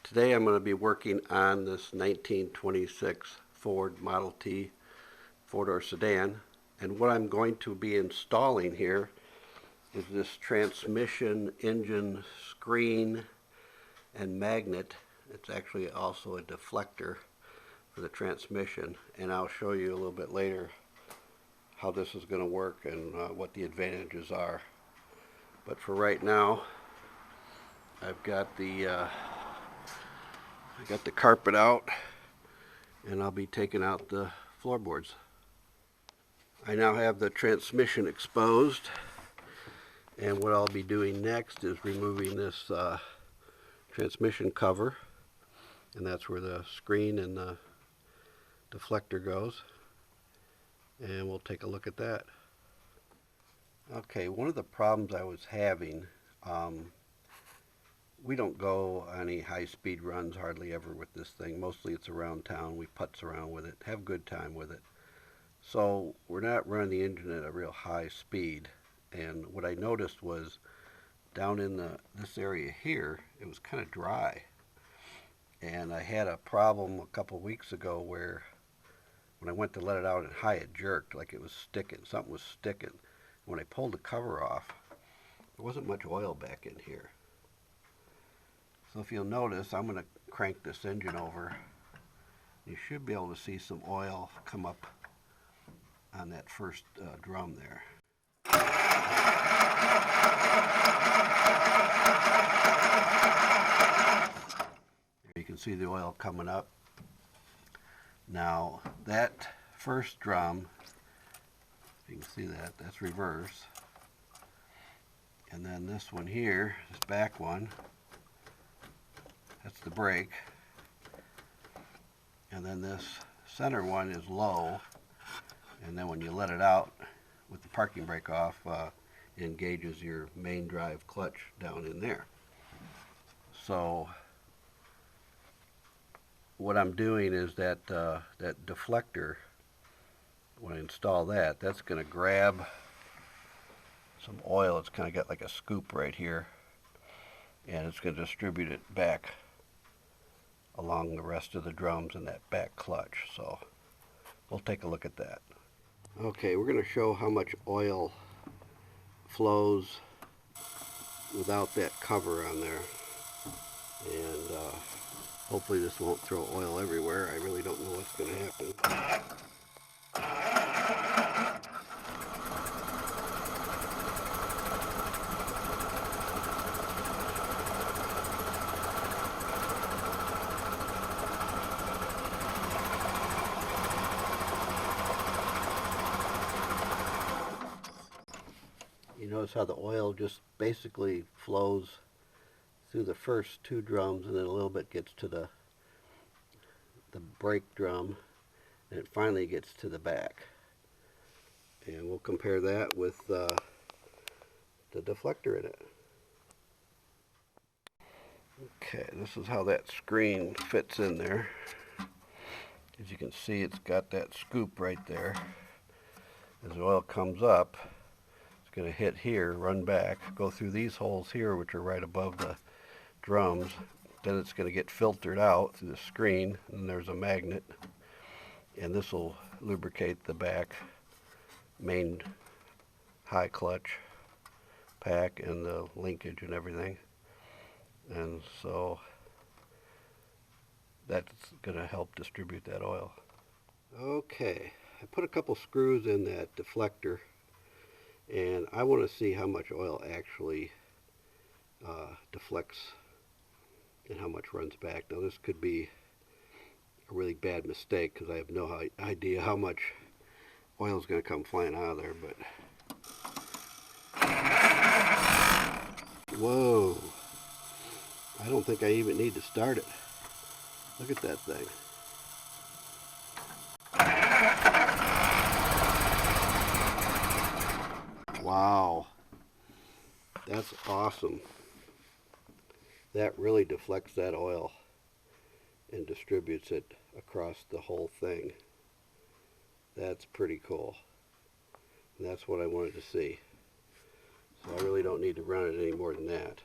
Today I'm going to be working on this 1926 Ford Model T four-door sedan, and what I'm going to be installing here is this transmission engine screen and magnet. It's actually also a deflector for the transmission, and I'll show you a little bit later how this is going to work and what the advantages are. But for right now, I've got the carpet out, and I'll be taking out the floorboards. I now have the transmission exposed, and what I'll be doing next is removing this transmission cover, and that's where the screen and the deflector goes, and we'll take a look at that. Okay, one of the problems I was having, we don't go any high-speed runs hardly ever with this thing. Mostly it's around town. We putz around with it, have a good time with it. So we're not running the engine at a real high speed. And what I noticed was down in this area here, it was kind of dry. And I had a problem a couple weeks ago where when I went to let it out in high, it jerked like it was sticking. Something was sticking. When I pulled the cover off, there wasn't much oil back in here. So if you'll notice, I'm going to crank this engine over. You should be able to see some oil come up on that first drum there. You can see the oil coming up. Now that first drum, you can see that, that's reverse. And then this one here, this back one, that's the brake. And then this center one is low. And then when you let it out with the parking brake off, it engages your main drive clutch down in there. So what I'm doing is that that deflector, when I install that, that's going to grab some oil. It's kind of got like a scoop right here, and it's going to distribute it back along the rest of the drums and that back clutch. So we'll take a look at that. Okay, we're going to show how much oil flows without that cover on there, and hopefully this won't throw oil everywhere. I really don't know what's going to happen. You notice how the oil just basically flows through the first two drums, and then a little bit gets to the brake drum, and it finally gets to the back. And we'll compare that with the deflector in it. Okay, this is how that screen fits in there. As you can see, it's got that scoop right there. As the oil comes up, it's going to hit here, run back, go through these holes here, which are right above the drums. Then it's going to get filtered out through the screen, and there's a magnet, and this will lubricate the back main high clutch pack and the linkage and everything. And so that's going to help distribute that oil. Okay, I put a couple screws in that deflector, and I want to see how much oil actually deflects and how much runs back. Now this could be a really bad mistake because I have no idea how much oil is going to come flying out of there, but whoa, I don't think I even need to start it. Look at that thing. Wow, that's awesome. That really deflects that oil and distributes it across the whole thing. That's pretty cool. And that's what I wanted to see. So I really don't need to run it any more than that.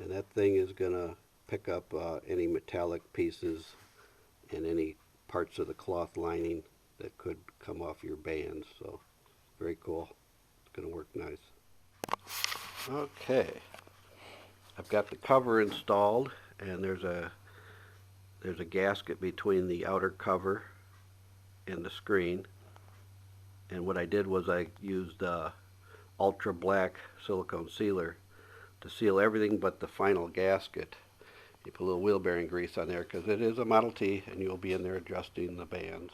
And that thing is going to pick up any metallic pieces and any parts of the cloth lining that could come off your bands. So very cool. It's going to work nice. Okay, I've got the cover installed, and there's a gasket between the outer cover and the screen. And what I did was I used ultra black silicone sealer to seal everything but the final gasket. You put a little wheel bearing grease on there because it is a Model T, and you'll be in there adjusting the bands.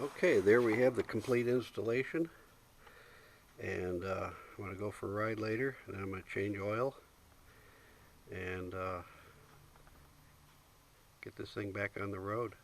Okay, there we have the complete installation, and I'm going to go for a ride later, and then I'm going to change oil and get this thing back on the road.